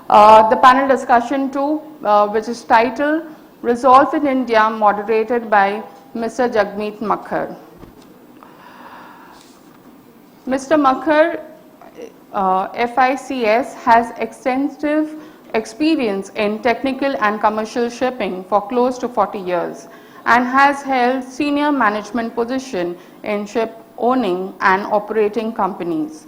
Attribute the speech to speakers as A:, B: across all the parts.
A: The panel discussion 2, which is titled Resolve in India, moderated by Mr. Jagmeet Makhar. Mr. Makhar, FICS, has extensive experience in technical and commercial shipping for close to 40 years and has held senior management position in ship owning and operating companies.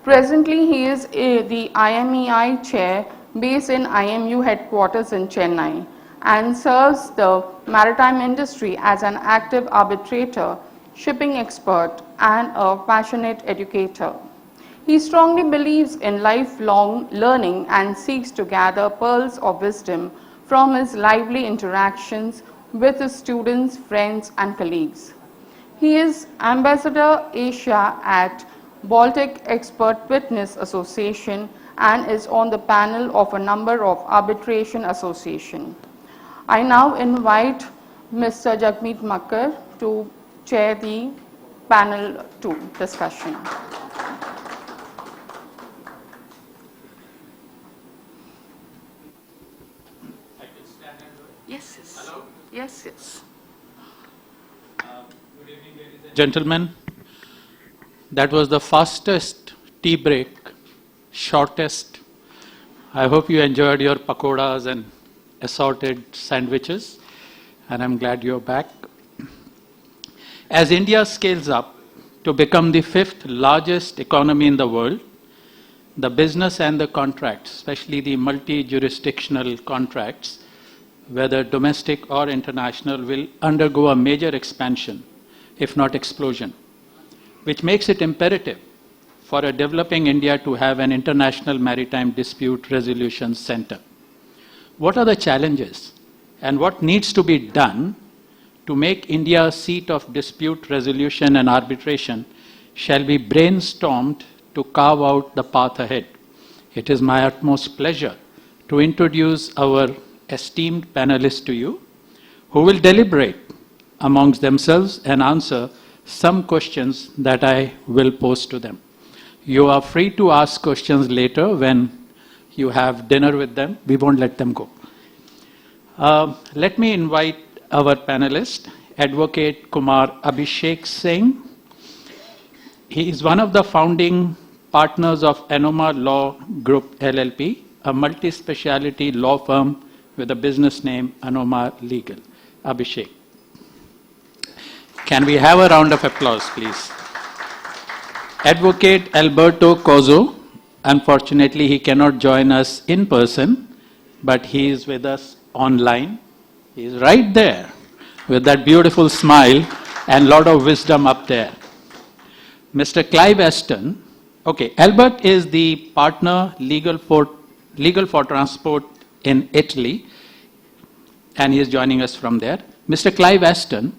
A: Presently, he is the IMEI chair based in IMU headquarters in Chennai and serves the maritime industry as an active arbitrator, shipping expert, and a passionate educator. He strongly believes in lifelong learning and seeks to gather pearls of wisdom from his lively interactions with his students, friends, and colleagues. He is Ambassador Asia at Baltic Expert Witness Association and is on the panel of a number of arbitration associations. I now invite Mr. Jagmeet Makhar to chair the panel 2 discussion. Yes, yes.
B: Hello?
A: Yes, yes.
B: Good evening, ladies and gentlemen. That was the fastest tea break, shortest. I hope you enjoyed your pakoras and assorted sandwiches, and I'm glad you're back. As India scales up to become the 5th largest economy in the world, the business and the contracts, especially the multi-jurisdictional contracts, whether domestic or international, will undergo a major expansion, if not explosion, which makes it imperative for a developing India to have an international maritime dispute resolution center. What are the challenges and what needs to be done to make India a seat of dispute resolution and arbitration shall be brainstormed to carve out the path ahead. It is my utmost pleasure to introduce our esteemed panelists to you, who will deliberate amongst themselves and answer some questions that I will pose to them. You are free to ask questions later when you have dinner with them. We won't let them go. Let me invite our panelist, Advocate Kumar Abhishek Singh. He is one of the founding partners of Anoma Law Group LLP, a multi-speciality law firm with a business name Anoma Legal. Abhishek. Can we have a round of applause, please? Advocate Alberto Cozzo. Unfortunately, he cannot join us in person, but he is with us online. He is right there with that beautiful smile and lot of wisdom up there. Mr. Clive Aston. Okay, Albert is the partner legal for transport in Italy, and he is joining us from there. Mr. Clive Aston,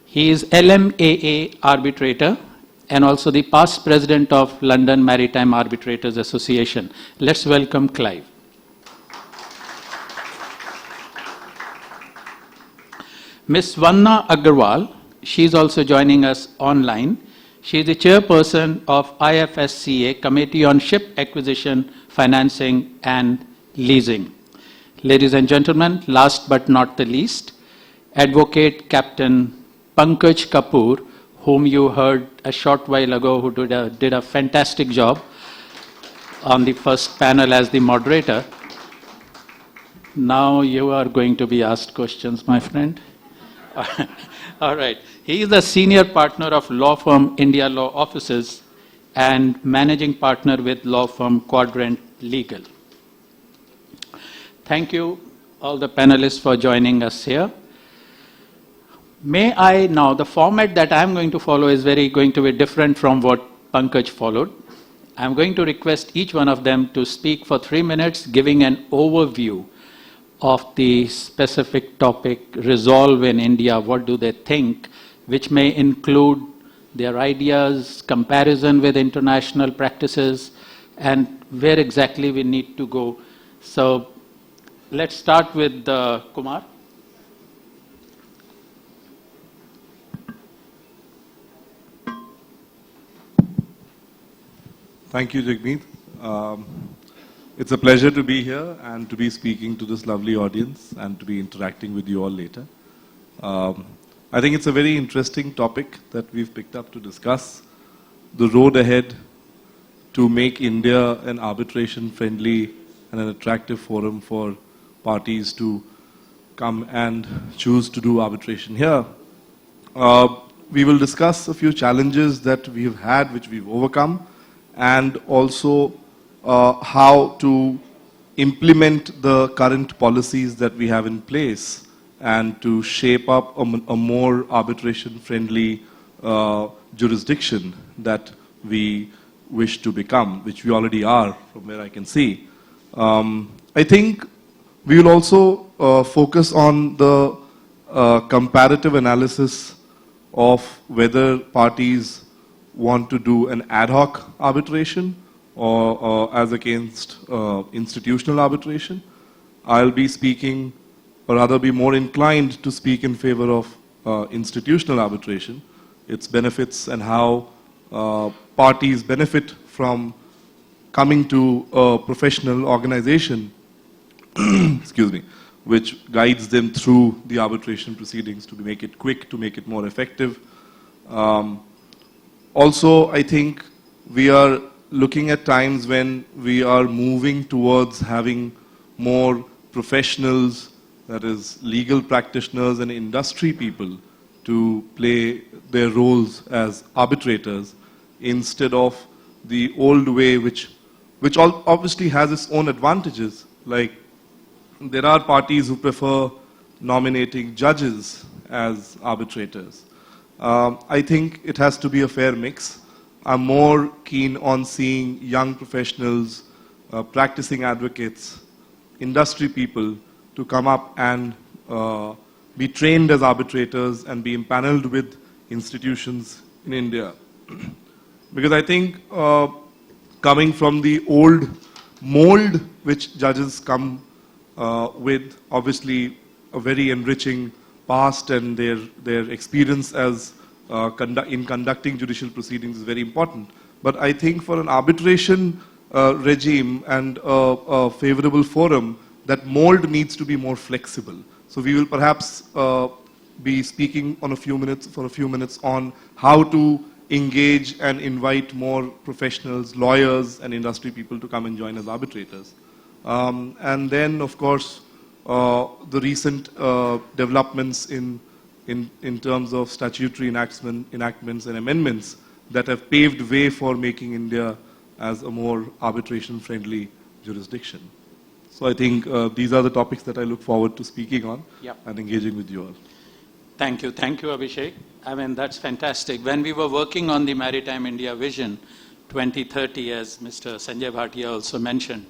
B: he is LMAA arbitrator and also the past president of London Maritime Arbitrators Association. Let's welcome Clive. Ms. Vanna Agarwal, she is also joining us online. She is the chairperson of IFSCA, Committee on Ship Acquisition, Financing and Leasing. Ladies and gentlemen, last but not the least, Advocate Captain Pankaj Kapoor, whom you heard a short while ago, who did a fantastic job on the first panel as the moderator. Now you are going to be asked questions, my friend. All right. He is the senior partner of law firm India Law Offices and managing partner with law firm Quadrant Legal. Thank you, all the panelists, for joining us here. May I now, the format that I'm going to follow is going to be different from what Pankaj followed. I'm going to request each one of them to speak for 3 minutes, giving an overview of the specific topic, resolve in India, what do they think, which may include their ideas, comparison with international practices, and where exactly we need to go. So let's start with Kumar.
C: Thank you, Jagmeet. It's a pleasure to be here and to be speaking to this lovely audience and to be interacting with you all later. I think it's a very interesting topic that we've picked up to discuss. The road ahead to make India an arbitration-friendly and an attractive forum for parties to come and choose to do arbitration here. We will discuss a few challenges that we've had, which we've overcome, and also how to implement the current policies that we have in place and to shape up a more arbitration-friendly jurisdiction that we wish to become, which we already are, from where I can see. I think we will also focus on the comparative analysis of whether parties want to do an ad hoc arbitration or as against institutional arbitration. I'll be speaking, or rather be more inclined to speak in favor of institutional arbitration, its benefits and how parties benefit from coming to a professional organization, excuse me, which guides them through the arbitration proceedings to make it quick, to make it more effective. Also, I think we are looking at times when we are moving towards having more professionals, that is, legal practitioners and industry people, to play their roles as arbitrators instead of the old way, which obviously has its own advantages. Like, there are parties who prefer nominating judges as arbitrators. I think it has to be a fair mix. I'm more keen on seeing young professionals, practicing advocates, industry people to come up and be trained as arbitrators and be empaneled with institutions in India. Because I think coming from the old mold which judges come with, obviously a very enriching past and their experience as in conducting judicial proceedings is very important. But I think for an arbitration regime and a favorable forum, that mold needs to be more flexible. So we will perhaps be speaking for a few minutes on how to engage and invite more professionals, lawyers, and industry people to come and join as arbitrators. And then, of course, the recent developments in terms of statutory enactments and amendments that have paved way for making India as a more arbitration-friendly jurisdiction. So I think these are the topics that I look forward to speaking on and engaging with you all.
B: Thank you, Abhishek. I mean, that's fantastic. When we were working on the Maritime India Vision 2030, as Mr. Sanjay Bhatia also mentioned,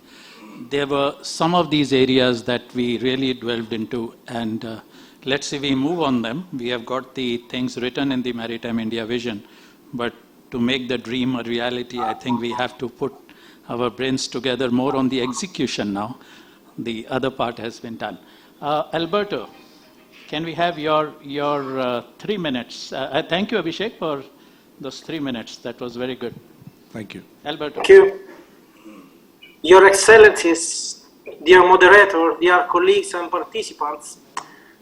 B: there were some of these areas that we really delved into, and let's see, we move on them. We have got the things written in the Maritime India Vision, but to make the dream a reality, I think we have to put our brains together more on the execution now. The other part has been done. Alberto, can we have your 3 minutes? Thank you, Abhishek, for those 3 minutes. That was very good.
C: Thank you.
B: Alberto.
D: Thank you. Your Excellencies, dear moderator, dear colleagues and participants,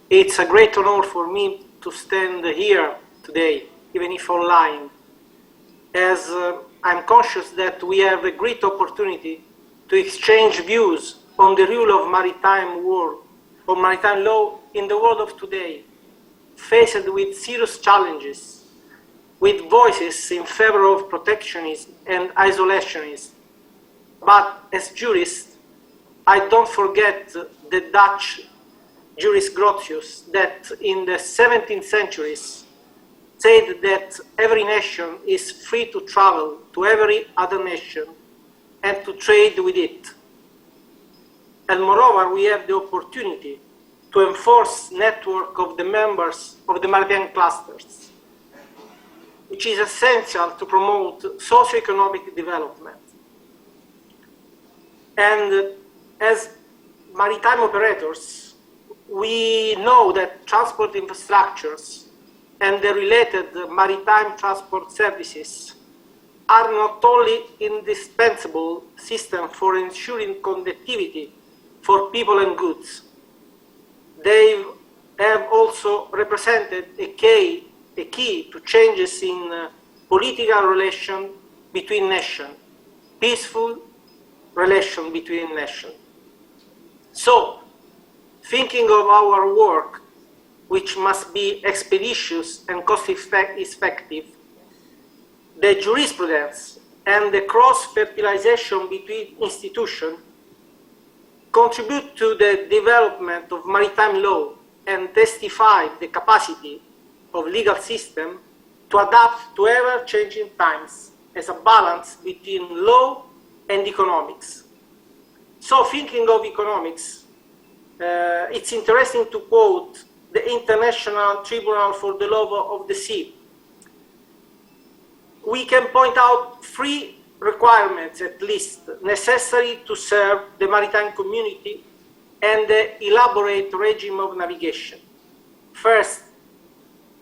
D: it's a great honor for me to stand here today, even if online, as I'm conscious that we have a great opportunity to exchange views on the rule of maritime law in the world of today, faced with serious challenges, with voices in favor of protectionism and isolationism. But as jurists, I don't forget the Dutch jurist Grotius that in the 17th centuries said that every nation is free to travel to every other nation and to trade with it. And moreover, we have the opportunity to enforce network of the members of the maritime clusters, which is essential to promote socio-economic development. And as maritime operators, we know that transport infrastructures and the related maritime transport services are not only indispensable system for ensuring connectivity for people and goods, they have also represented a key to changes in political relations between nations, peaceful relation between nations. So, thinking of our work, which must be expeditious and cost-effective, the jurisprudence and the cross-fertilization between institutions contribute to the development of maritime law and testify the capacity of legal system to adapt to ever-changing times as a balance between law and economics. So, thinking of economics, it's interesting to quote the International Tribunal for the Law of the Sea. We can point out 3 requirements, at least, necessary to serve the maritime community and the elaborate regime of navigation. First,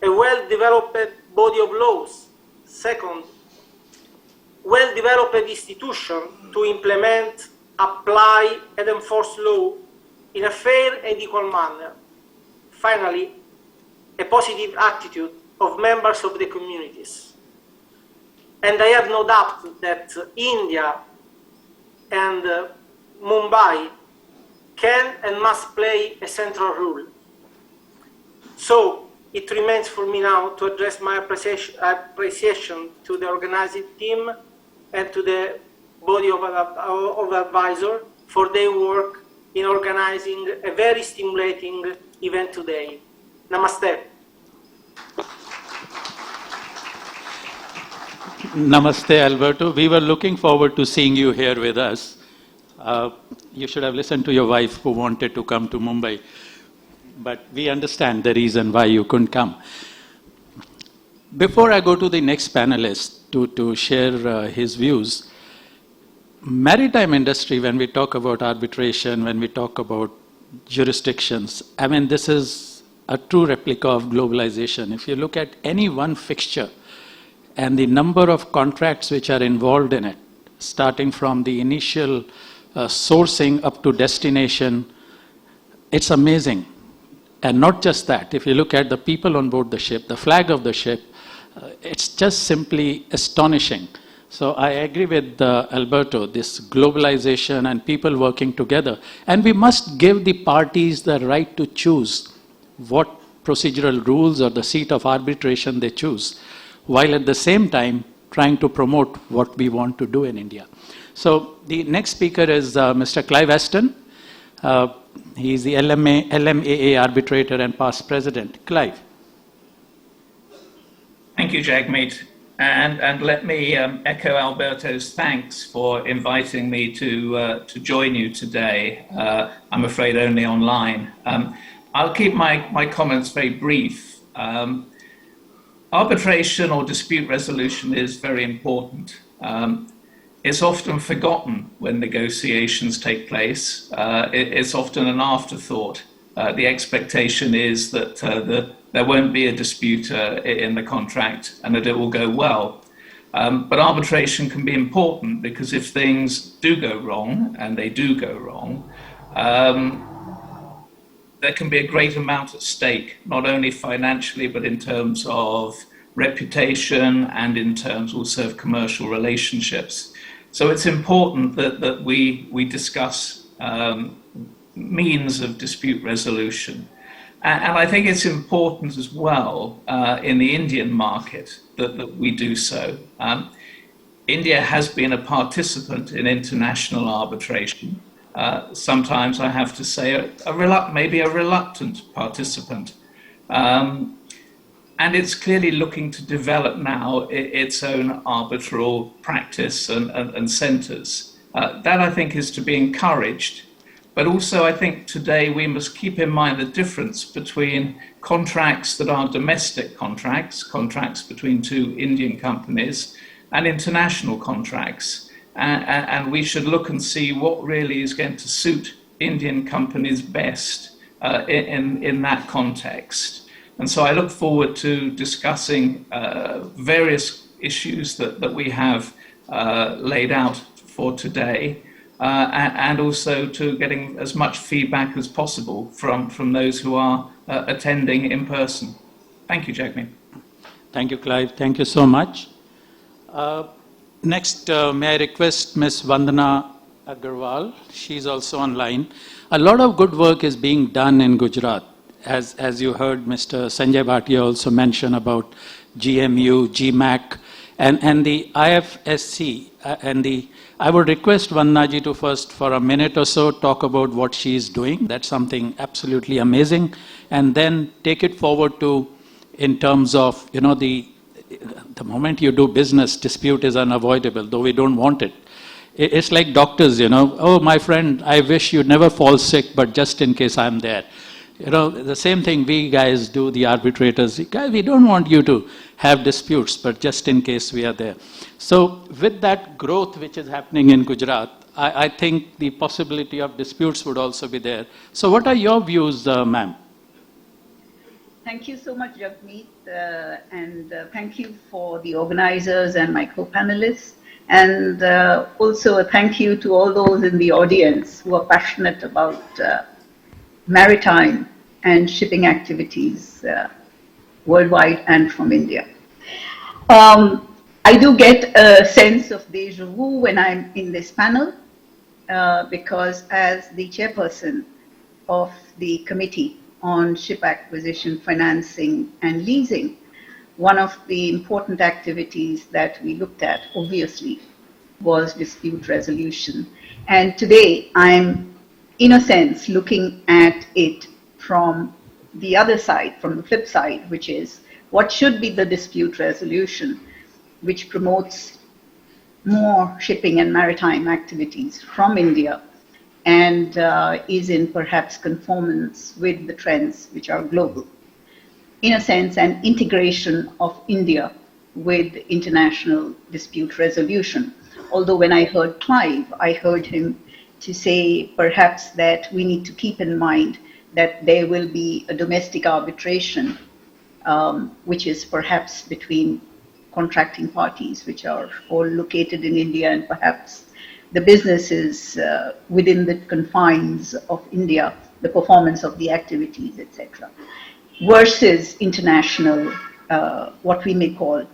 D: a well-developed body of laws. Second, well-developed institution to implement, apply, and enforce law in a fair and equal manner. Finally, a positive attitude of members of the communities. And I have no doubt that India and Mumbai can and must play a central role. So it remains for me now to address my appreciation to the organizing team and to the body of advisors for their work in organizing a very stimulating event today. Namaste.
B: Namaste, Alberto. We were looking forward to seeing you here with us. You should have listened to your wife who wanted to come to Mumbai. But we understand the reason why you couldn't come. Before I go to the next panelist to share his views, maritime industry, when we talk about arbitration, when we talk about jurisdictions, I mean, this is a true replica of globalization. If you look at any one fixture and the number of contracts which are involved in it, starting from the initial sourcing up to destination, it's amazing. And not just that, if you look at the people on board the ship, the flag of the ship, it's just simply astonishing. So I agree with Alberto, this globalization and people working together. And we must give the parties the right to choose what procedural rules or the seat of arbitration they choose, while at the same time trying to promote what we want to do in India. So the next speaker is Mr. Clive Aston. He's the LMAA arbitrator and past president. Clive.
E: Thank you, Jagmeet. And let me echo Alberto's thanks for inviting me to join you today. I'm afraid only online. I'll keep my comments very brief. Arbitration or dispute resolution is very important. It's often forgotten when negotiations take place. It's often an afterthought. The expectation is that there won't be a dispute in the contract and that it will go well. But arbitration can be important because if things do go wrong, and they do go wrong, there can be a great amount at stake, not only financially, but in terms of reputation and in terms also of commercial relationships. So it's important that we discuss means of dispute resolution. And I think it's important as well in the Indian market that we do so. India has been a participant in international arbitration. Sometimes I have to say maybe a reluctant participant. And it's clearly looking to develop now its own arbitral practice and centres. That I think is to be encouraged. But also I think today we must keep in mind the difference between contracts that are domestic contracts between two Indian companies, and international contracts. And we should look and see what really is going to suit Indian companies best in that context. And so I look forward to discussing various issues that we have laid out for today, and also to getting as much feedback as possible from those who are attending in person. Thank you, Jagmeet.
B: Thank you, Clive. Thank you so much. Next, may I request Ms. Vandana Agarwal? She's also online. A lot of good work is being done in Gujarat. As you heard, Mr. Sanjay Bhatia also mention about GMU, GMAC, and the IFSC. I would request Vandana to first, for a minute or so, talk about what she is doing. That's something absolutely amazing. And then take it forward to, in terms of, the moment you do business, dispute is unavoidable, though we don't want it. It's like doctors, oh, my friend, I wish you'd never fall sick, but just in case I'm there. The same thing we guys do, the arbitrators. We don't want you to have disputes, but just in case we are there. So with that growth which is happening in Gujarat, I think the possibility of disputes would also be there. So what are your views, ma'am?
F: Thank you so much, Jagmeet, and thank you for the organizers and my co-panelists. And also a thank you to all those in the audience who are passionate about maritime and shipping activities worldwide and from India. I do get a sense of deja vu when I'm in this panel because as the chairperson of the Committee on Ship Acquisition, Financing and Leasing, one of the important activities that we looked at, obviously, was dispute resolution. And today, I'm, in a sense, looking at it from the other side, from the flip side, which is what should be the dispute resolution, which promotes more shipping and maritime activities from India and is in perhaps conformance with the trends which are global. In a sense, an integration of India with international dispute resolution. Although when I heard Clive, I heard him to say perhaps that we need to keep in mind that there will be a domestic arbitration, which is perhaps between contracting parties, which are all located in India, and perhaps the businesses within the confines of India, the performance of the activities, etc., versus international, what we may call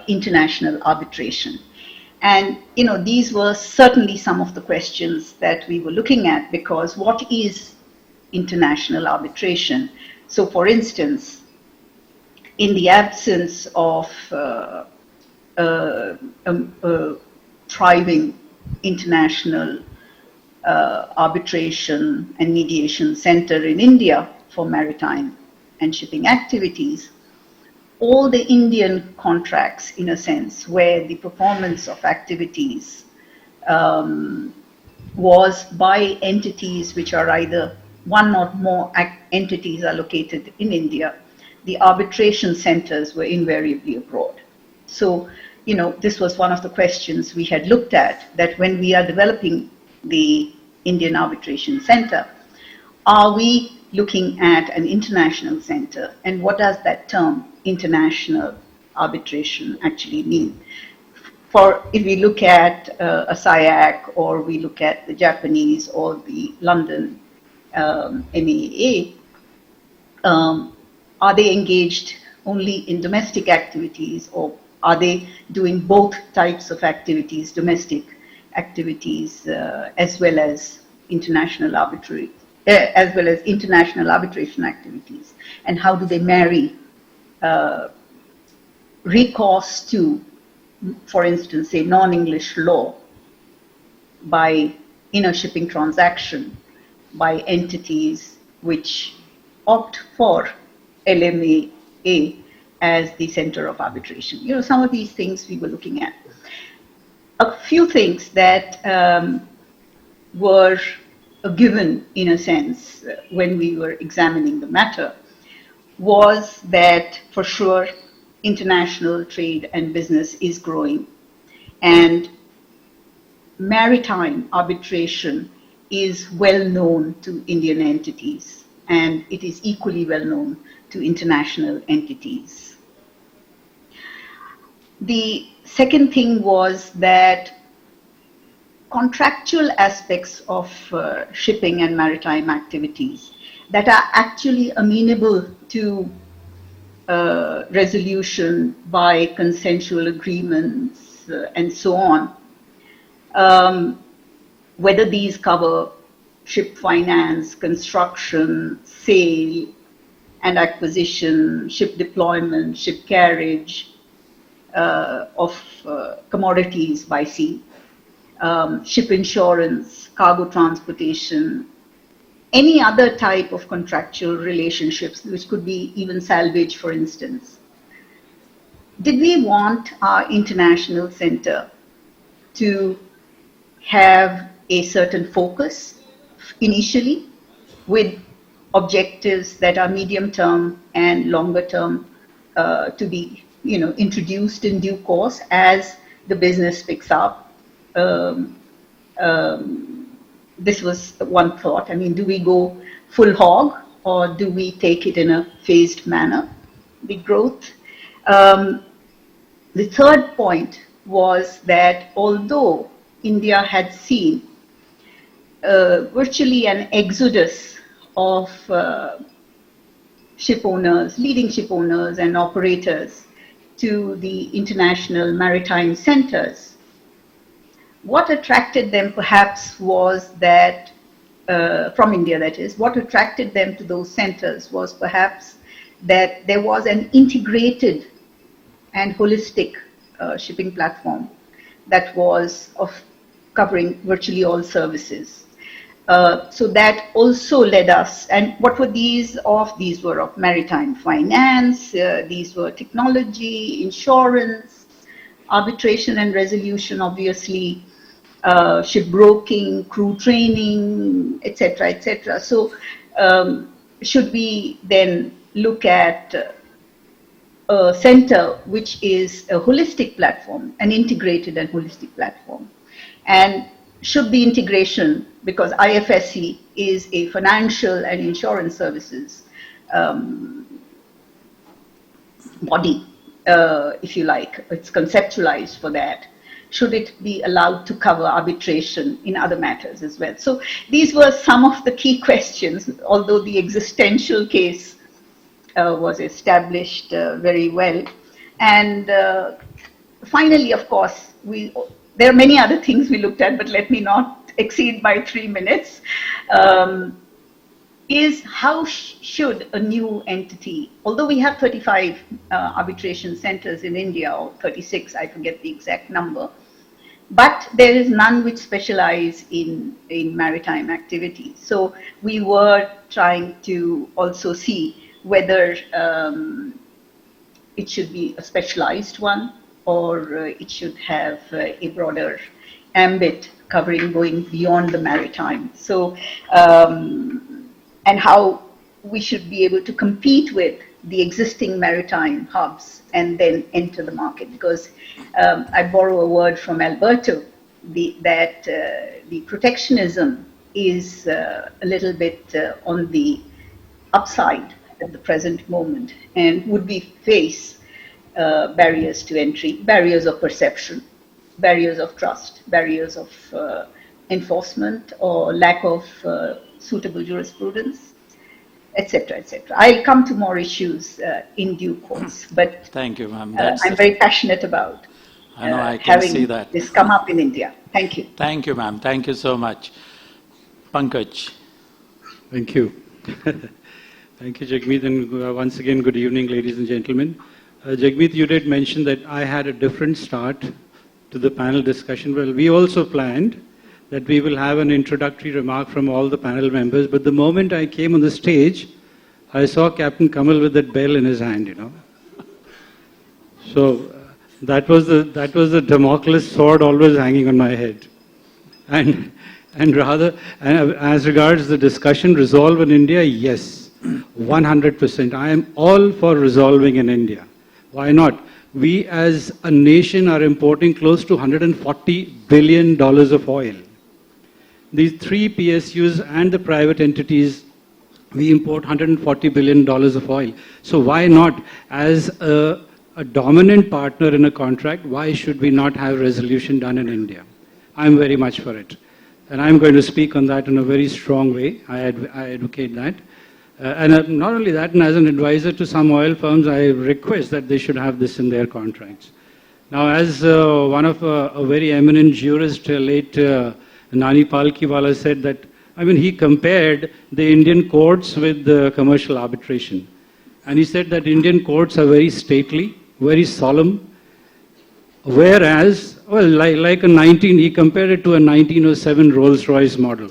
F: international arbitration. And, these were certainly some of the questions that we were looking at, because what is international arbitration? So, for instance, in the absence of thriving international arbitration and mediation center in India for maritime and shipping activities, all the Indian contracts, in a sense, where the performance of activities was by entities which are either one or more entities are located in India, the arbitration centers were invariably abroad. So, this was one of the questions we had looked at, that when we are developing the Indian Arbitration Center, are we looking at an international center, and what does that term international arbitration actually mean? For if we look at a SIAC, or we look at the Japanese or the London MEA, are they engaged only in domestic activities, or are they doing both types of activities, domestic activities as well as international arbitration activities? And how do they marry recourse to, for instance, say non-English law in a shipping transaction by entities which opt for LMA as the center of arbitration? Some of these things we were looking at. A few things that were a given, in a sense, when we were examining the matter, was that for sure international trade and business is growing, and maritime arbitration is well known to Indian entities, and it is equally well known to international entities. The second thing was that contractual aspects of shipping and maritime activities that are actually amenable to resolution by consensual agreements and so on, whether these cover ship finance, construction, sale and acquisition, ship deployment, ship carriage of commodities by sea, ship insurance, cargo transportation, any other type of contractual relationships, which could be even salvage, for instance. Did we want our international center to have a certain focus initially with objectives that are medium term and longer term to be introduced in due course as the business picks up? This was one thought. I mean, do we go full hog or do we take it in a phased manner, the growth? The third point was that although India had seen virtually an exodus of ship owners, leading ship owners and operators to the international maritime centers, what attracted them perhaps was that, from India that is, what attracted them to those centers was perhaps that there was an integrated and holistic shipping platform that was covering virtually all services. So that also led us, and what were these of? These were of maritime finance, these were technology, insurance, arbitration and resolution, obviously, shipbroking, crew training, etc., etc. So should we then look at a center which is a holistic platform, an integrated and holistic platform? And should the integration, because IFSC is a financial and insurance services body, if you like, it's conceptualized for that, should it be allowed to cover arbitration in other matters as well? So these were some of the key questions, although the existential case was established very well. And finally, of course, there are many other things we looked at, but let me not exceed by 3 minutes, is how should a new entity, although we have 35 arbitration centers in India, or 36, I forget the exact number, but there is none which specialize in maritime activities. So we were trying to also see whether it should be a specialized one, or it should have a broader ambit covering, going beyond the maritime. So, and how we should be able to compete with the existing maritime hubs and then enter the market. Because I borrow a word from Alberto, that the protectionism is a little bit on the upside at the present moment, and would we face barriers to entry, barriers of perception, barriers of trust, barriers of enforcement, or lack of suitable jurisprudence, etc., etc. I'll come to more issues in due course, but
B: thank you, ma'am.
F: I'm very passionate about
B: I know, I can
F: having
B: see that.
F: this come up in India. Thank you.
B: Thank you, ma'am. Thank you so much. Pankaj.
G: Thank you. Thank you, Jagmeet, and once again, good evening, ladies and gentlemen. Jagmeet, you did mention that I had a different start to the panel discussion. Well, we also planned that we will have an introductory remark from all the panel members, but the moment I came on the stage, I saw Captain Kamal with that bell in his hand, So that was the Damocles sword always hanging on my head. And as regards the discussion, resolve in India, yes, 100%. I am all for resolving in India. Why not? We as a nation are importing close to $140 billion of oil. These three PSUs and the private entities, we import $140 billion of oil. So why not, as a a dominant partner in a contract, why should we not have resolution done in India? I'm very much for it. And I'm going to speak on that in a very strong way. I advocate that. And not only that, and as an advisor to some oil firms, I request that they should have this in their contracts. Now, as one of a very eminent jurist, late Nani Palkiwala said that, I mean, he compared the Indian courts with the commercial arbitration. And he said that Indian courts are very stately, very solemn, whereas, well, he compared it to a 1907 Rolls-Royce model.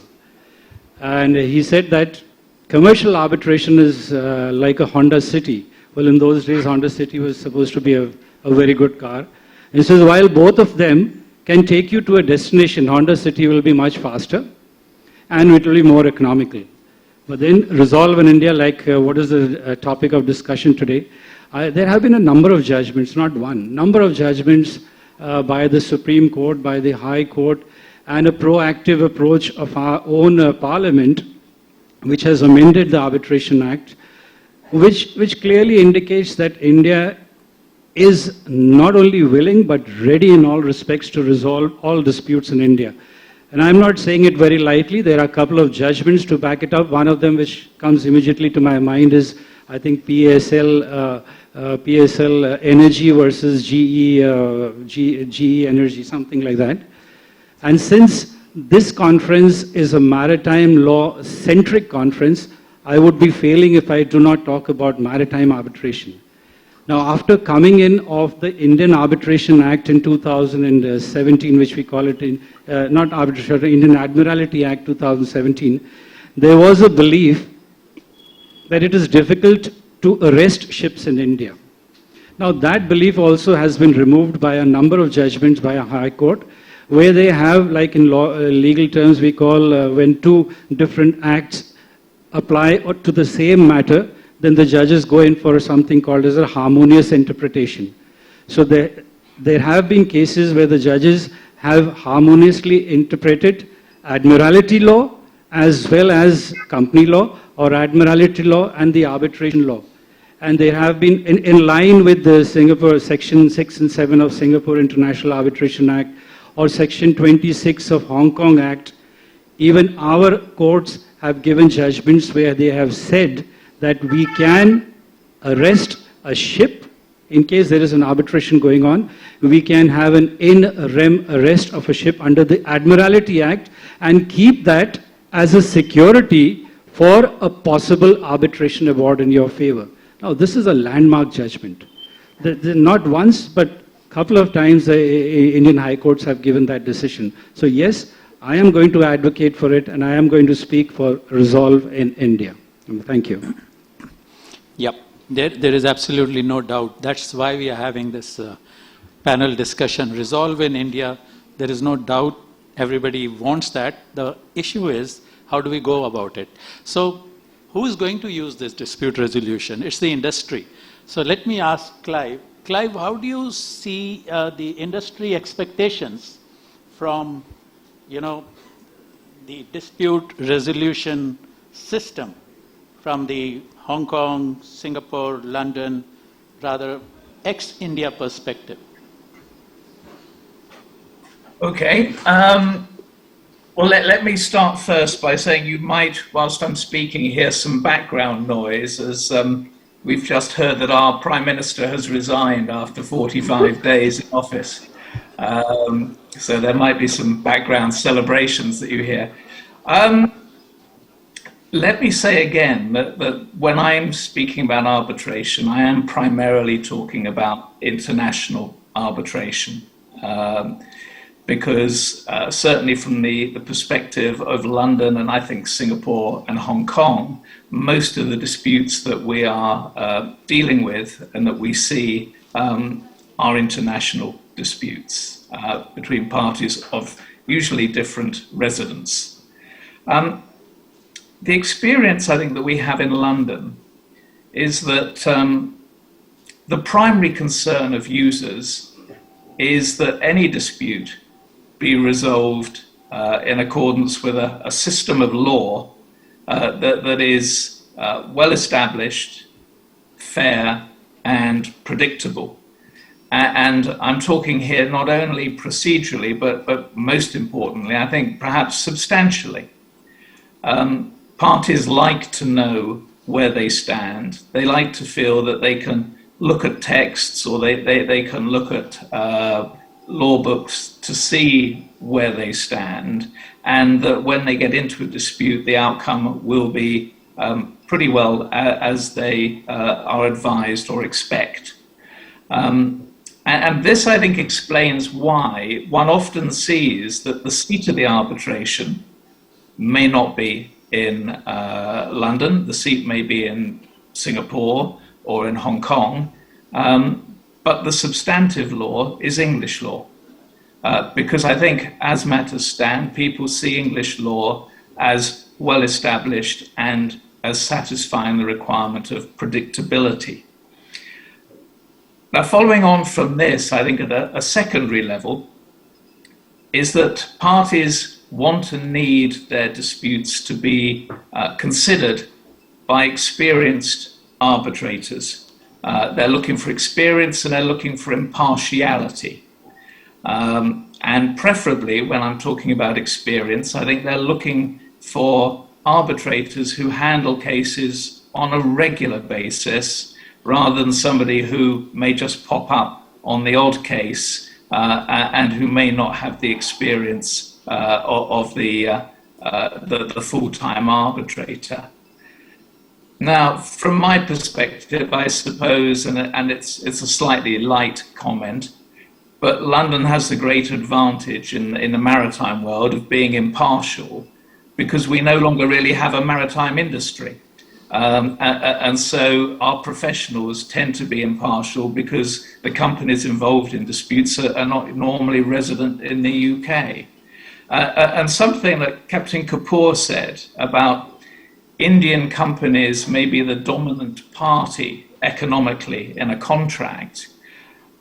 G: And he said that commercial arbitration is like a Honda City. Well, in those days, Honda City was supposed to be a very good car. And he says, while both of them can take you to a destination, Honda City will be much faster and it will be more economical. But then resolve in India, like what is the topic of discussion today, there have been a number of judgments, not one, number of judgments by the Supreme Court, by the High Court, and a proactive approach of our own Parliament, which has amended the Arbitration Act, which clearly indicates that India is not only willing but ready in all respects to resolve all disputes in India. And I'm not saying it very lightly. There are a couple of judgments to back it up. One of them which comes immediately to my mind is, I think, PSL Energy versus GE Energy, something like that. And since this conference is a maritime law-centric conference, I would be failing if I do not talk about maritime arbitration. Now, after coming in of the Indian Arbitration Act in 2017, which we call it not arbitration, Indian Admiralty Act 2017, there was a belief that it is difficult to arrest ships in India. Now, that belief also has been removed by a number of judgments by a High Court, where they have, like in legal terms, we call when two different acts apply to the same matter, then the judges go in for something called as a harmonious interpretation. So there have been cases where the judges have harmoniously interpreted admiralty law as well as company law, or admiralty law and the arbitration law. And they have been in line with the Singapore Section 6 and 7 of Singapore International Arbitration Act, or Section 26 of Hong Kong Act. Even our courts have given judgments where they have said that we can arrest a ship in case there is an arbitration going on. We can have an in rem arrest of a ship under the Admiralty Act and keep that as a security for a possible arbitration award in your favor. Now, this is a landmark judgment. Not once, but a couple of times the Indian High Courts have given that decision. So yes, I am going to advocate for it, and I am going to speak for resolve in India. Thank you.
B: Yep, there is absolutely no doubt. That's why we are having this panel discussion. Resolve in India, there is no doubt everybody wants that. The issue is, how do we go about it? So, who is going to use this dispute resolution? It's the industry. So let me ask Clive. Clive, how do you see the industry expectations from, the dispute resolution system from the Hong Kong, Singapore, London, rather ex-India perspective?
E: Okay. Well, let me start first by saying you might, whilst I'm speaking, hear some background noise, as we've just heard that our Prime Minister has resigned after 45 days in office. So there might be some background celebrations that you hear. Let me say again that when I'm speaking about arbitration, I am primarily talking about international arbitration. Because certainly from the perspective of London and I think Singapore and Hong Kong, most of the disputes that we are dealing with and that we see are international disputes between parties of usually different residents. The experience I think that we have in London is that the primary concern of users is that any dispute be resolved in accordance with a system of law that is well established, fair, and predictable. And I'm talking here not only procedurally, but most importantly, I think perhaps substantially. Parties like to know where they stand. They like to feel that they can look at texts, or they can look at law books to see where they stand, and that when they get into a dispute, the outcome will be pretty well as they are advised or expect. And this, I think, explains why one often sees that the seat of the arbitration may not be in London, the seat may be in Singapore or in Hong Kong, but the substantive law is English law. Because I think, as matters stand, people see English law as well established and as satisfying the requirement of predictability. Now, following on from this, I think at a secondary level, is that parties want and need their disputes to be considered by experienced arbitrators. They're looking for experience and they're looking for impartiality. And preferably, when I'm talking about experience, I think they're looking for arbitrators who handle cases on a regular basis, rather than somebody who may just pop up on the odd case and who may not have the experience of the full-time arbitrator. Now, from my perspective, I suppose, and it's a slightly light comment, but London has the great advantage in the maritime world of being impartial, because we no longer really have a maritime industry. And so our professionals tend to be impartial because the companies involved in disputes are not normally resident in the UK. And something that Captain Kapoor said about Indian companies may be the dominant party economically in a contract,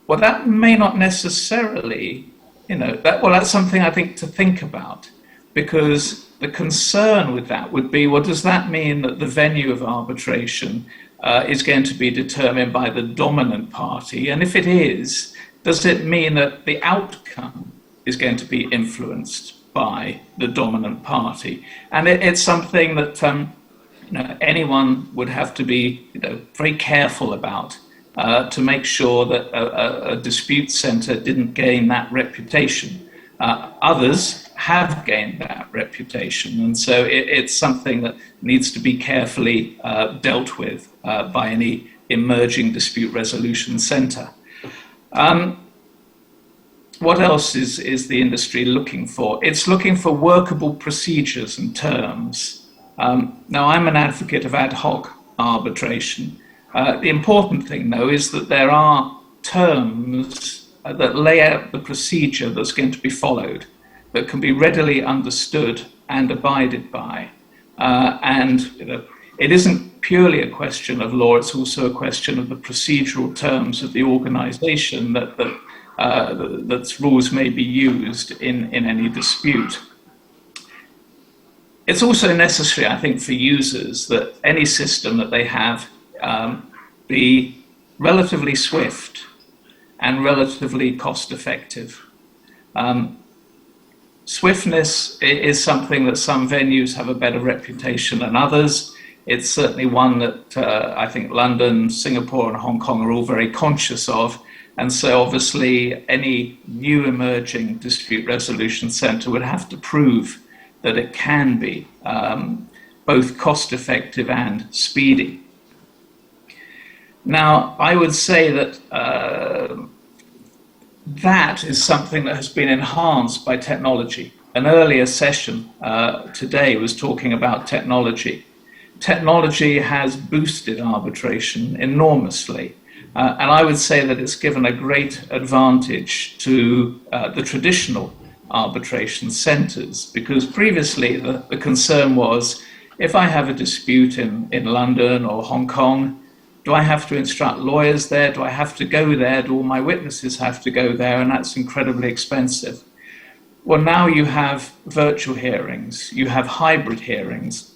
E: well, that may not necessarily, that's something I think to think about, because the concern with that would be, well, does that mean that the venue of arbitration is going to be determined by the dominant party? And if it is, does it mean that the outcome is going to be influenced by the dominant party? And it's something that anyone would have to be very careful about to make sure that a dispute centre didn't gain that reputation. Others have gained that reputation, and so it's something that needs to be carefully dealt with by any emerging dispute resolution centre. What else is the industry looking for? It's looking for workable procedures and terms. Now, I'm an advocate of ad hoc arbitration. The important thing, though, is that there are terms that lay out the procedure that's going to be followed, that can be readily understood and abided by. It isn't purely a question of law, it's also a question of the procedural terms of the organisation that rules may be used in any dispute. It's also necessary, I think, for users that any system that they have be relatively swift and relatively cost-effective. Swiftness is something that some venues have a better reputation than others. It's certainly one that I think London, Singapore, and Hong Kong are all very conscious of. And so obviously any new emerging dispute resolution centre would have to prove that it can be both cost-effective and speedy. Now, I would say that that is something that has been enhanced by technology. An earlier session today was talking about technology. Technology has boosted arbitration enormously. And I would say that it's given a great advantage to the traditional arbitration centres, because previously the concern was, if I have a dispute in London or Hong Kong, do I have to instruct lawyers there? Do I have to go there? Do all my witnesses have to go there? And that's incredibly expensive. Well, now you have virtual hearings, you have hybrid hearings,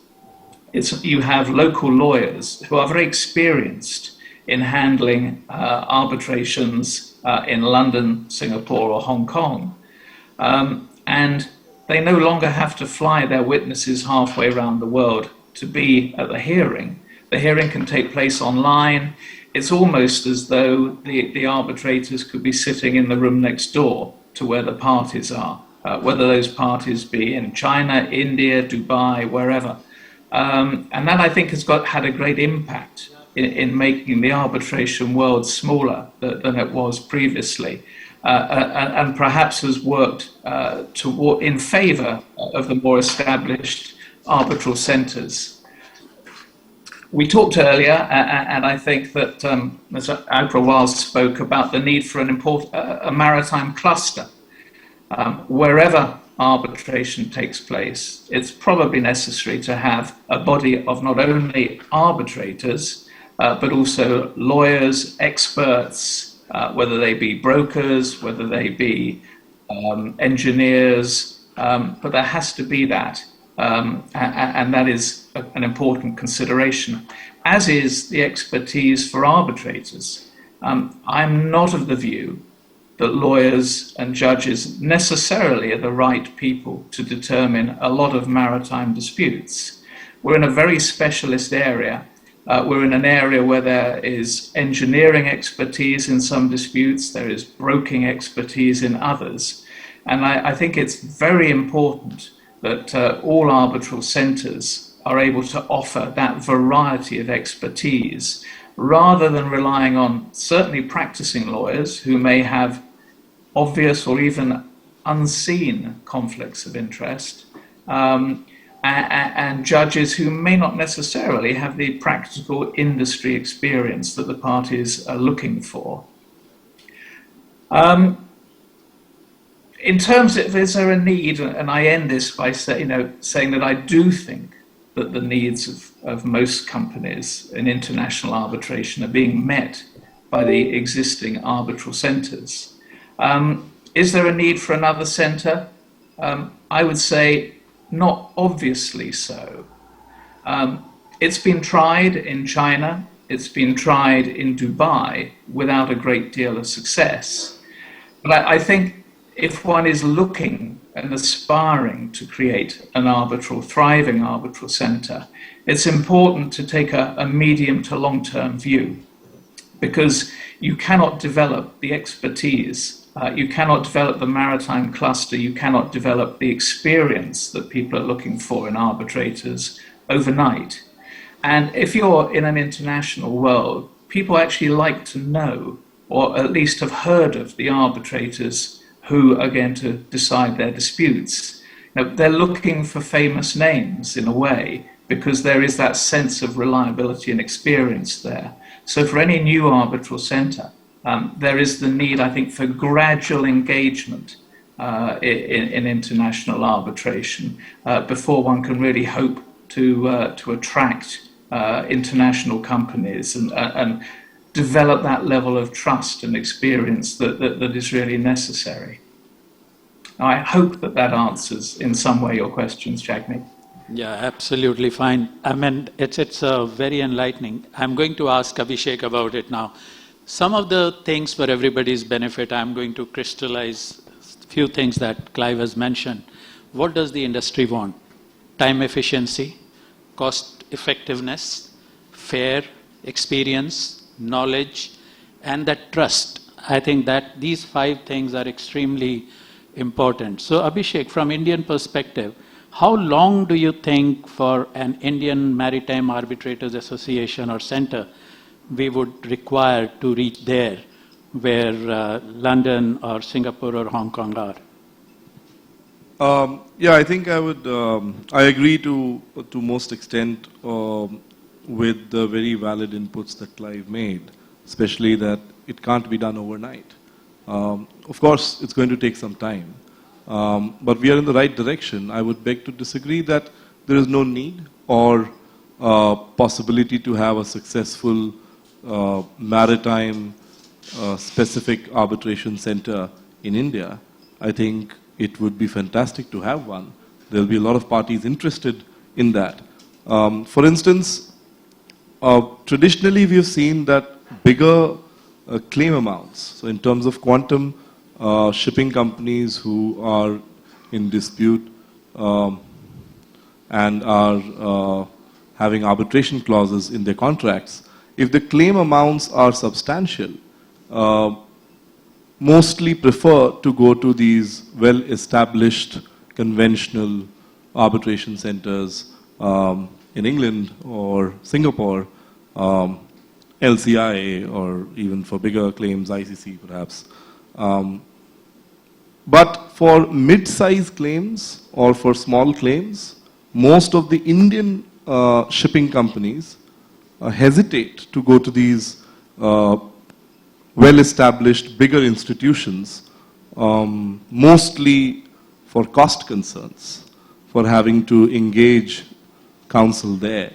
E: you have local lawyers who are very experienced in handling arbitrations in London, Singapore, or Hong Kong. And they no longer have to fly their witnesses halfway around the world to be at the hearing. The hearing can take place online. It's almost as though the arbitrators could be sitting in the room next door to where the parties are, whether those parties be in China, India, Dubai, wherever. And that, I think, has had a great impact in making the arbitration world smaller than it was previously, and perhaps has worked in favour of the more established arbitral centres. We talked earlier, and I think that as Agrawal spoke about the need for a maritime cluster. Wherever arbitration takes place, it's probably necessary to have a body of not only arbitrators, but also lawyers, experts, whether they be brokers, whether they be engineers, but there has to be that. And that is an important consideration, as is the expertise for arbitrators. I'm not of the view that lawyers and judges necessarily are the right people to determine a lot of maritime disputes. We're in a very specialist area. We're in an area where there is engineering expertise in some disputes, there is broking expertise in others. And I think it's very important that all arbitral centres are able to offer that variety of expertise, rather than relying on certainly practicing lawyers who may have obvious or even unseen conflicts of interest, and judges who may not necessarily have the practical industry experience that the parties are looking for. In terms of, is there a need, and I end this by saying that I do think that the needs of most companies in international arbitration are being met by the existing arbitral centres. Is there a need for another centre? I would say not obviously so. It's been tried in China, it's been tried in Dubai without a great deal of success. But I think if one is looking and aspiring to create an thriving arbitral centre, it's important to take a medium to long-term view, because you cannot develop the expertise, you cannot develop the maritime cluster, you cannot develop the experience that people are looking for in arbitrators overnight. And if you're in an international world, people actually like to know, or at least have heard of, the arbitrators who are going to decide their disputes. They're looking for famous names in a way, because there is that sense of reliability and experience there. So for any new arbitral centre, there is the need, I think, for gradual engagement in international arbitration before one can really hope to attract international companies and develop that level of trust and experience that is really necessary. I hope that answers in some way your questions, Jagmeet.
B: Yeah, absolutely fine. I mean, it's very enlightening. I'm going to ask Abhishek about it now. Some of the things for everybody's benefit, I'm going to crystallize a few things that Clive has mentioned. What does the industry want? Time efficiency, cost effectiveness, fair experience, knowledge, and that trust. I think that these 5 things are extremely important. So Abhishek, from Indian perspective, how long do you think for an Indian Maritime Arbitrators Association or Centre we would require to reach there where London or Singapore or Hong Kong are?
C: Yeah, I think I would. I agree to most extent with the very valid inputs that Clive made, especially that it can't be done overnight. Of course, it's going to take some time, but we are in the right direction. I would beg to disagree that there is no need or possibility to have a successful maritime specific arbitration center in India. I think it would be fantastic to have one. There will be a lot of parties interested in that. For instance, traditionally we have seen that bigger claim amounts. So in terms of quantum, shipping companies who are in dispute and are having arbitration clauses in their contracts, if the claim amounts are substantial, mostly prefer to go to these well-established conventional arbitration centers in England or Singapore, LCI, or even for bigger claims, ICC perhaps. But for mid-size claims or for small claims, most of the Indian shipping companies hesitate to go to these well-established, bigger institutions, mostly for cost concerns, for having to engage counsel there,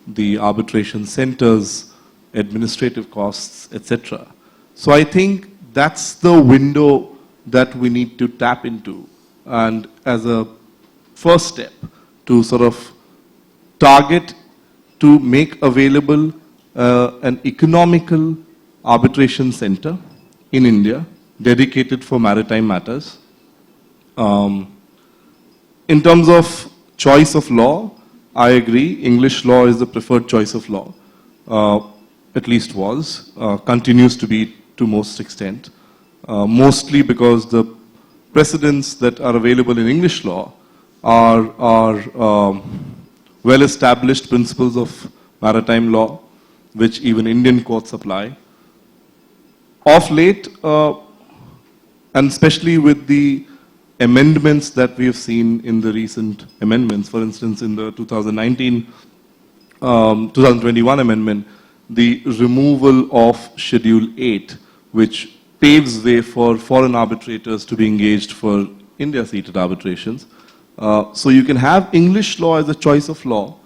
C: the arbitration centers, administrative costs, etc. So I think that's the window that we need to tap into, and as a first step to sort of target to make available an economical arbitration center in India dedicated for maritime matters. In terms of choice of law, I agree, English law is the preferred choice of law, at least was, continues to be to most extent, mostly because the precedents that are available in English law are well-established principles of maritime law, which even Indian courts apply. Of late, and especially with the amendments that we have seen in the recent amendments, for instance, in the 2021 amendment, the removal of Schedule 8, which paves way for foreign arbitrators to be engaged for India-seated arbitrations. So you can have English law as a choice of law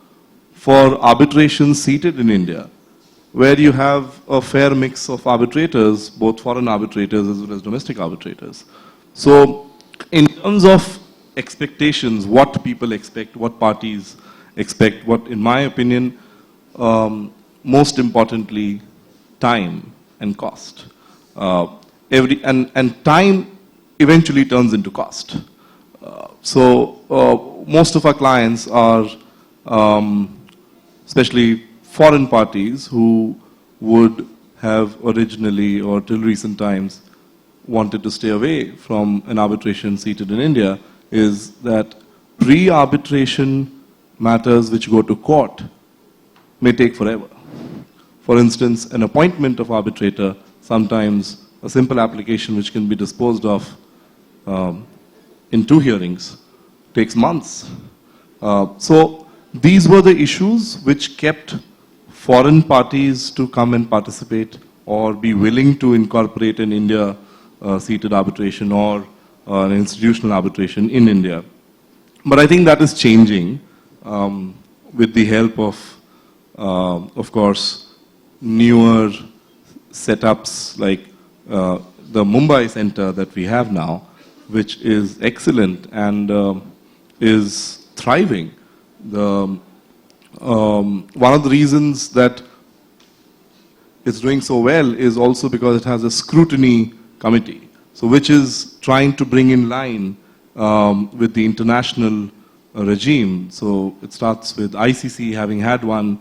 C: for arbitrations seated in India, where you have a fair mix of arbitrators, both foreign arbitrators as well as domestic arbitrators. So in terms of expectations, what people expect, what parties expect, what, in my opinion, most importantly, time and cost. And time eventually turns into cost. So most of our clients are, especially foreign parties who would have originally or till recent times wanted to stay away from an arbitration seated in India, is that pre-arbitration matters which go to court may take forever. For instance, an appointment of arbitrator, sometimes a simple application which can be disposed of in 2 hearings, takes months. So these were the issues which kept foreign parties to come and participate or be willing to incorporate an India seated arbitration or an institutional arbitration in India. But I think that is changing with the help of course, newer setups like the Mumbai center that we have now, which is excellent and is thriving. One of the reasons that it's doing so well is also because it has a scrutiny committee, so which is trying to bring in line with the international regime. So it starts with ICC having had one.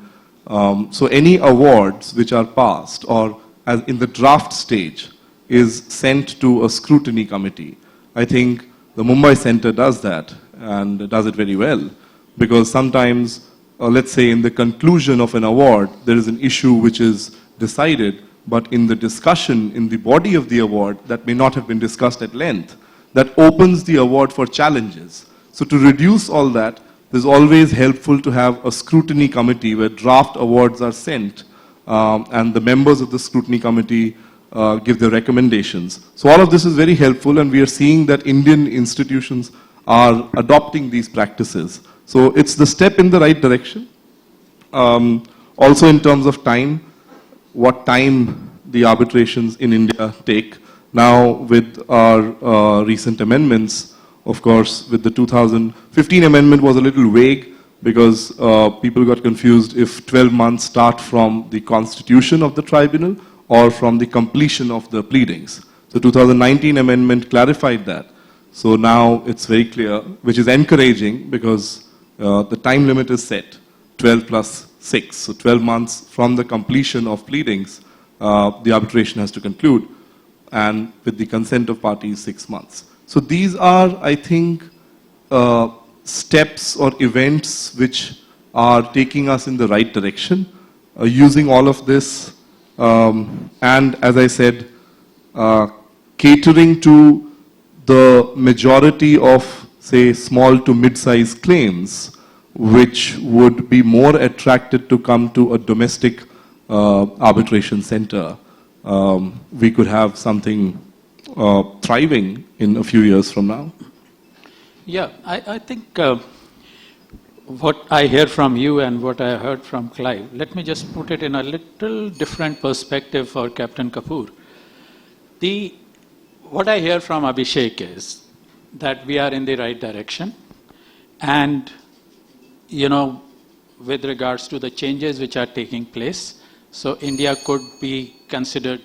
C: So any awards which are passed or as in the draft stage is sent to a scrutiny committee. I think the Mumbai Center does that and does it very well, because sometimes, let's say in the conclusion of an award, there is an issue which is decided, but in the discussion, in the body of the award, that may not have been discussed at length. That opens the award for challenges. So to reduce all that, it's always helpful to have a scrutiny committee where draft awards are sent and the members of the scrutiny committee give their recommendations. So all of this is very helpful, and we are seeing that Indian institutions are adopting these practices. So it's the step in the right direction. Also in terms of time, what time the arbitrations in India take. Now with our recent amendments, of course, with the 2015 amendment was a little vague because people got confused if 12 months start from the constitution of the tribunal or from the completion of the pleadings. The 2019 amendment clarified that. So now it's very clear, which is encouraging because the time limit is set, 12 plus 6. So 12 months from the completion of pleadings, the arbitration has to conclude, and with the consent of parties, 6 months. So these are, I think, steps or events which are taking us in the right direction. Using all of this, and as I said, catering to the majority of, say, small to mid-sized claims, which would be more attracted to come to a domestic arbitration center, we could have something thriving in a few years from now.
B: Yeah, I think what I hear from you and what I heard from Clive, let me just put it in a little different perspective for Captain Kapoor. What I hear from Abhishek is that we are in the right direction, and with regards to the changes which are taking place, so India could be considered.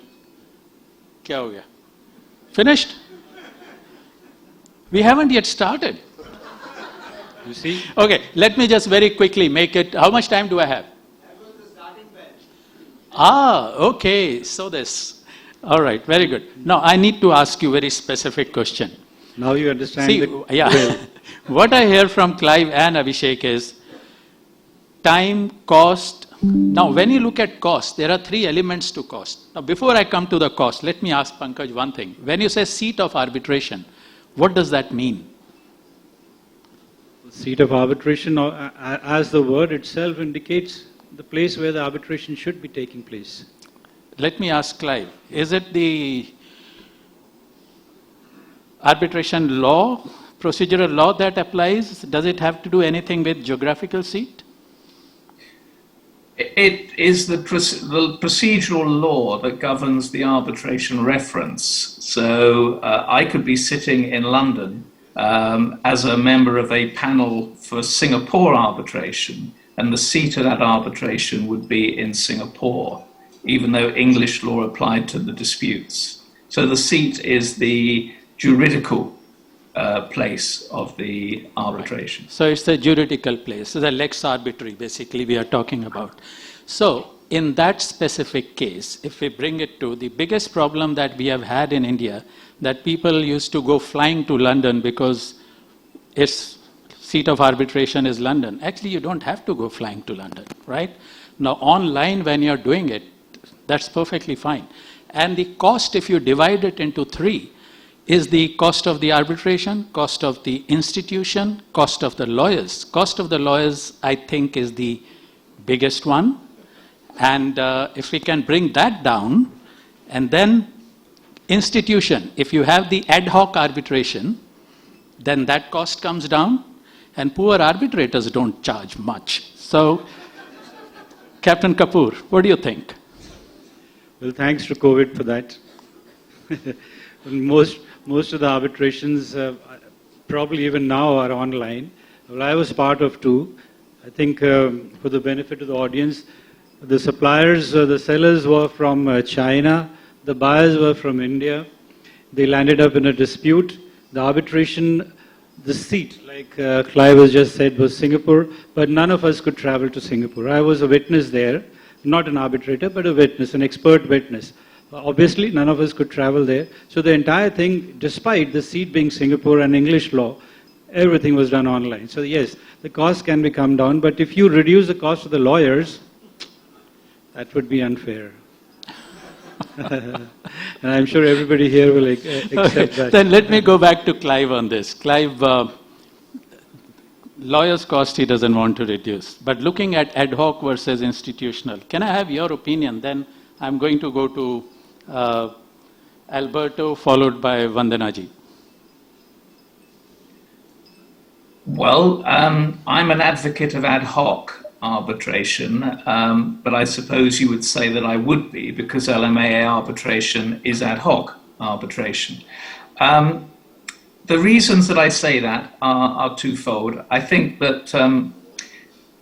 B: Kya ho gaya? Finished? We haven't yet started.
G: You see?
B: Okay, let me just very quickly make it. How much time do I have?
H: That was the starting bench.
B: Okay, so this. All right, very good. Now, I need to ask you a very specific question.
G: Now you understand.
B: See, yeah. What I hear from Clive and Abhishek is time, cost. Now, when you look at cost, there are 3 elements to cost. Now, before I come to the cost, let me ask Pankaj one thing. When you say seat of arbitration, what does that mean?
G: Seat of arbitration, as the word itself indicates, the place where the arbitration should be taking place.
B: Let me ask Clive, is it the arbitration law, procedural law that applies? Does it have to do anything with geographical seat?
E: It is the procedural law that governs the arbitration reference. So I could be sitting in London as a member of a panel for Singapore arbitration, and the seat of that arbitration would be in Singapore, even though English law applied to the disputes. So the seat is the juridical place of the arbitration.
B: Right. So it's the juridical place, so the lex arbitri basically we are talking about. So in that specific case, if we bring it to the biggest problem that we have had in India, that people used to go flying to London because its seat of arbitration is London. Actually, you don't have to go flying to London, right? Now, online, when you're doing it, that's perfectly fine. And the cost, if you divide it into 3, is the cost of the arbitration, cost of the institution, cost of the lawyers. Cost of the lawyers, I think, is the biggest one. And if we can bring that down, and then institution, if you have the ad hoc arbitration, then that cost comes down, and poor arbitrators don't charge much. So, Captain Kapoor, what do you think?
G: Well, thanks to COVID for that. Most of the arbitrations, probably even now, are online. Well, I was part of 2. I think for the benefit of the audience, the suppliers, the sellers were from China, the buyers were from India. They landed up in a dispute. The arbitration, the seat, like Clive has just said, was Singapore, but none of us could travel to Singapore. I was a witness there, not an arbitrator, but a witness, an expert witness. Obviously, none of us could travel there. So the entire thing, despite the seat being Singapore and English law, everything was done online. So yes, the cost can be come down, but if you reduce the cost of the lawyers, that would be unfair. And I'm sure everybody here will accept that.
B: Then let me go back to Clive on this. Clive, lawyers' cost he doesn't want to reduce. But looking at ad hoc versus institutional, can I have your opinion? Then I'm going to go to Alberto, followed by Vandanaji.
E: Well, I'm an advocate of ad hoc arbitration, but I suppose you would say that I would be, because LMAA arbitration is ad hoc arbitration. The reasons that I say that are twofold. I think that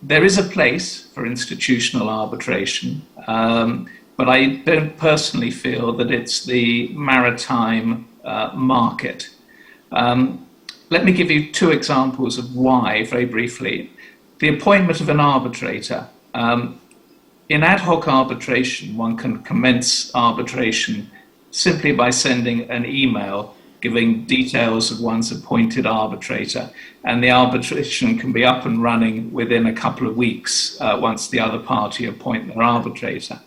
E: there is a place for institutional arbitration. but I don't personally feel that it's the maritime market. Let me give you two examples of why, very briefly. The appointment of an arbitrator. In ad hoc arbitration, one can commence arbitration simply by sending an email giving details of one's appointed arbitrator, and the arbitration can be up and running within a couple of weeks once the other party appoint their arbitrator.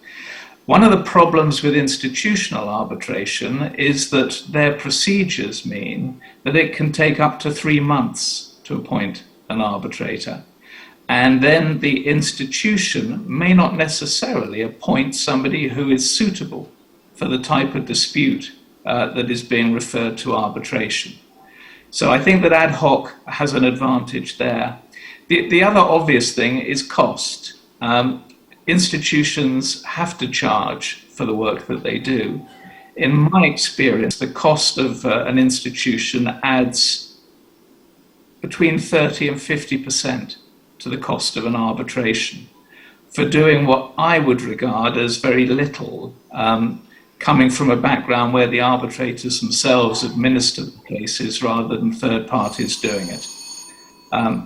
E: One of the problems with institutional arbitration is that their procedures mean that it can take up to 3 months to appoint an arbitrator. And then the institution may not necessarily appoint somebody who is suitable for the type of dispute that is being referred to arbitration. So I think that ad hoc has an advantage there. The other obvious thing is cost. Institutions have to charge for the work that they do. In my experience, the cost of an institution adds between 30 and 50% to the cost of an arbitration for doing what I would regard as very little, coming from a background where the arbitrators themselves administer the cases rather than third parties doing it.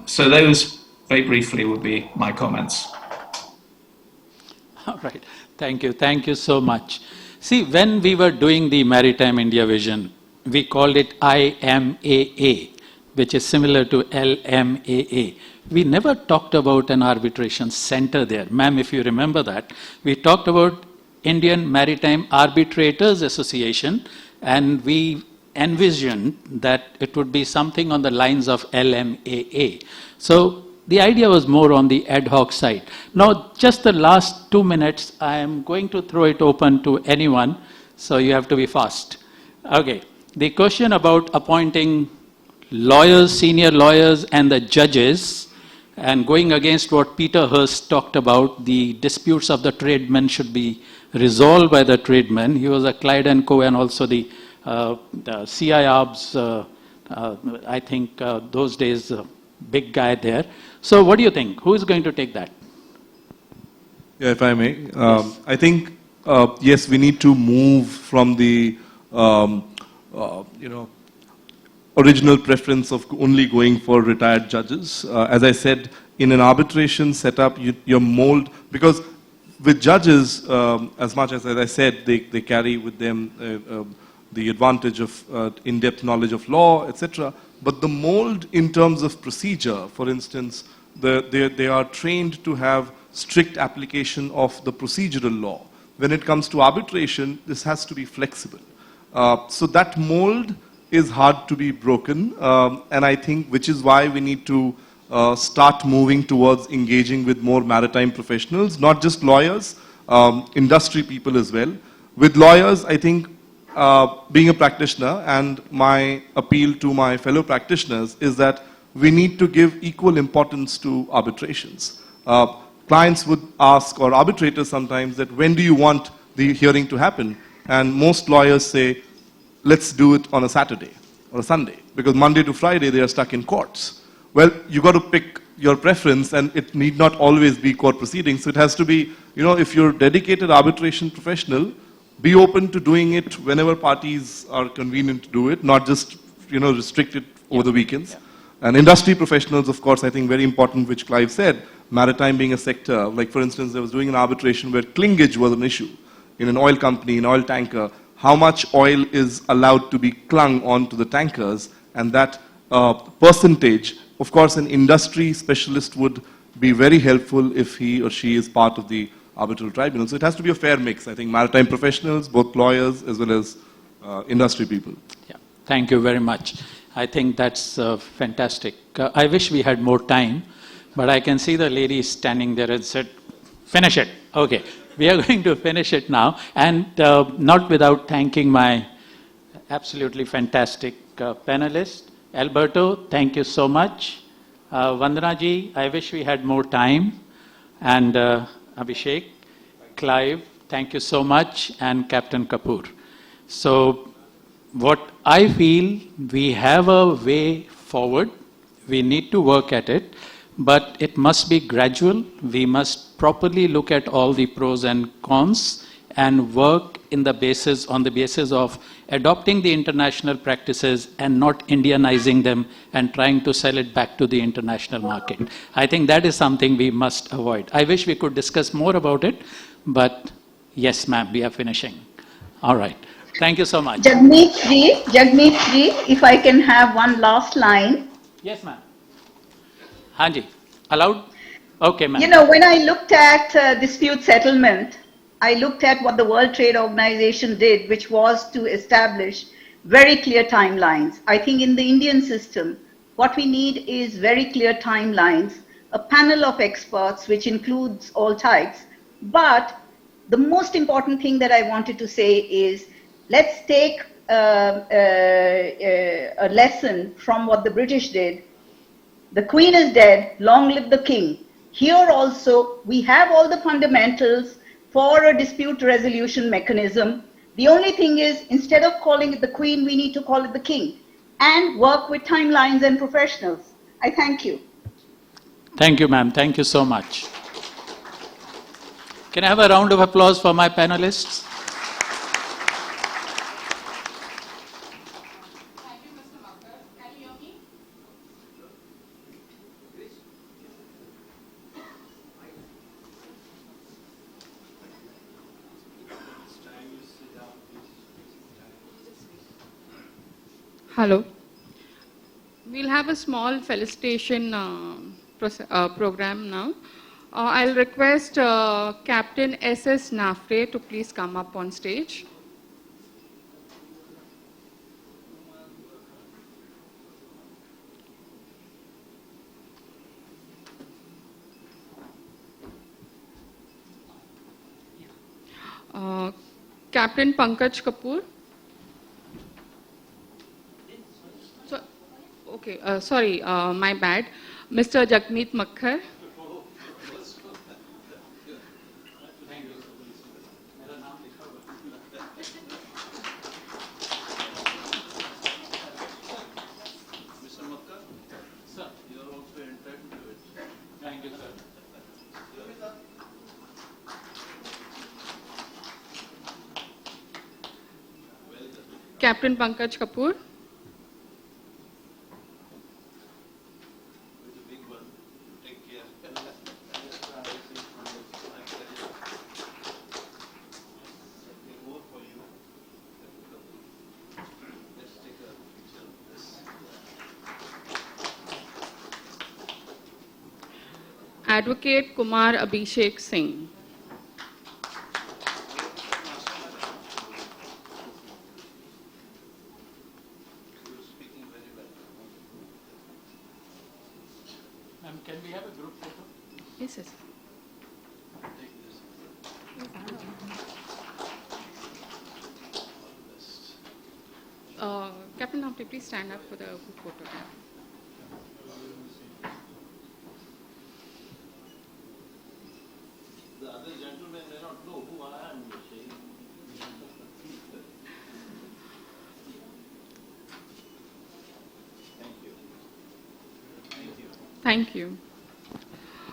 E: So those, very briefly, would be my comments.
B: All right. Thank you. Thank you so much. See, when we were doing the Maritime India Vision, we called it IMAA, which is similar to LMAA. We never talked about an arbitration center there. Ma'am, if you remember that, we talked about Indian Maritime Arbitrators Association, and we envisioned that it would be something on the lines of LMAA. So the idea was more on the ad hoc side. Now, just the last 2 minutes, I am going to throw it open to anyone, so you have to be fast. Okay, the question about appointing lawyers, senior lawyers, and the judges, and going against what Peter Hurst talked about, the disputes of the tradesmen should be resolved by the tradesmen. He was a Clyde & Co. and also the CIAB's, I think those days, big guy there. So what do you think? Who is going to take that?
C: Yeah, if I may. Yes. I think, yes, we need to move from the, original preference of only going for retired judges. As I said, in an arbitration setup, you're mold, because with judges, as much as I said, they carry with them the advantage of in-depth knowledge of law, etc. But the mold in terms of procedure, for instance, they are trained to have strict application of the procedural law. When it comes to arbitration, this has to be flexible. So that mold is hard to be broken, and I think which is why we need to start moving towards engaging with more maritime professionals, not just lawyers, industry people as well. With lawyers, I think being a practitioner, and my appeal to my fellow practitioners is that we need to give equal importance to arbitrations. Clients would ask, or arbitrators sometimes, that when do you want the hearing to happen? And most lawyers say, let's do it on a Saturday or a Sunday, because Monday to Friday they are stuck in courts. Well, you got to pick your preference, and it need not always be court proceedings. So it has to be, if you're a dedicated arbitration professional, be open to doing it whenever parties are convenient to do it, not just, restrict it over the weekends. Yeah. And industry professionals, of course, I think very important, which Clive said, maritime being a sector. Like, for instance, I was doing an arbitration where clingage was an issue in an oil company, an oil tanker. How much oil is allowed to be clung onto the tankers, and that percentage, of course, an industry specialist would be very helpful if he or she is part of the arbitral tribunal. So it has to be a fair mix. I think maritime professionals, both lawyers as well as industry people.
B: Yeah, thank you very much. I think that's fantastic. I wish we had more time, but I can see the lady standing there and said, finish it. Okay, we are going to finish it now, and not without thanking my absolutely fantastic panelist. Alberto, thank you so much. Vandana ji, I wish we had more time. And Abhishek, Clive, thank you so much, and Captain Kapoor. So what I feel, we have a way forward. We need to work at it, but it must be gradual. We must properly look at all the pros and cons and work on the basis of adopting the international practices and not Indianizing them and trying to sell it back to the international market. I think that is something we must avoid. I wish we could discuss more about it, but yes, ma'am, we are finishing. All right. Thank you so much.
F: Jagmeet ji, if I can have one last line.
B: Yes, ma'am. Hanji, allowed? Okay, ma'am.
F: You know, when I looked at dispute settlement, I looked at what the World Trade Organization did, which was to establish very clear timelines. I think in the Indian system, what we need is very clear timelines, a panel of experts, which includes all types. But the most important thing that I wanted to say is, let's take a lesson from what the British did. The Queen is dead, long live the King. Here also, we have all the fundamentals for a dispute resolution mechanism. The only thing is, instead of calling it the Queen, we need to call it the King and work with timelines and professionals. I thank you.
B: Thank you, ma'am. Thank you so much. Can I have a round of applause for my panelists?
A: Thank you, Mr. Makkar. Can you hear me? Hello. We'll have a small felicitation program now. I'll request Captain S.S. Nafre to please come up on stage. Captain Pankaj Kapoor. So, okay, sorry, my bad. Mr. Jagmeet Makkar. Captain Pankaj Kapoor. Advocate Kumar Abhishek Singh.
B: Ma'am, can we have a group photo?
A: Yes, yes. Captain Nafre, please stand up for the group photo.
H: The other gentlemen may not know who I am. Thank you. Thank you.
A: Thank you.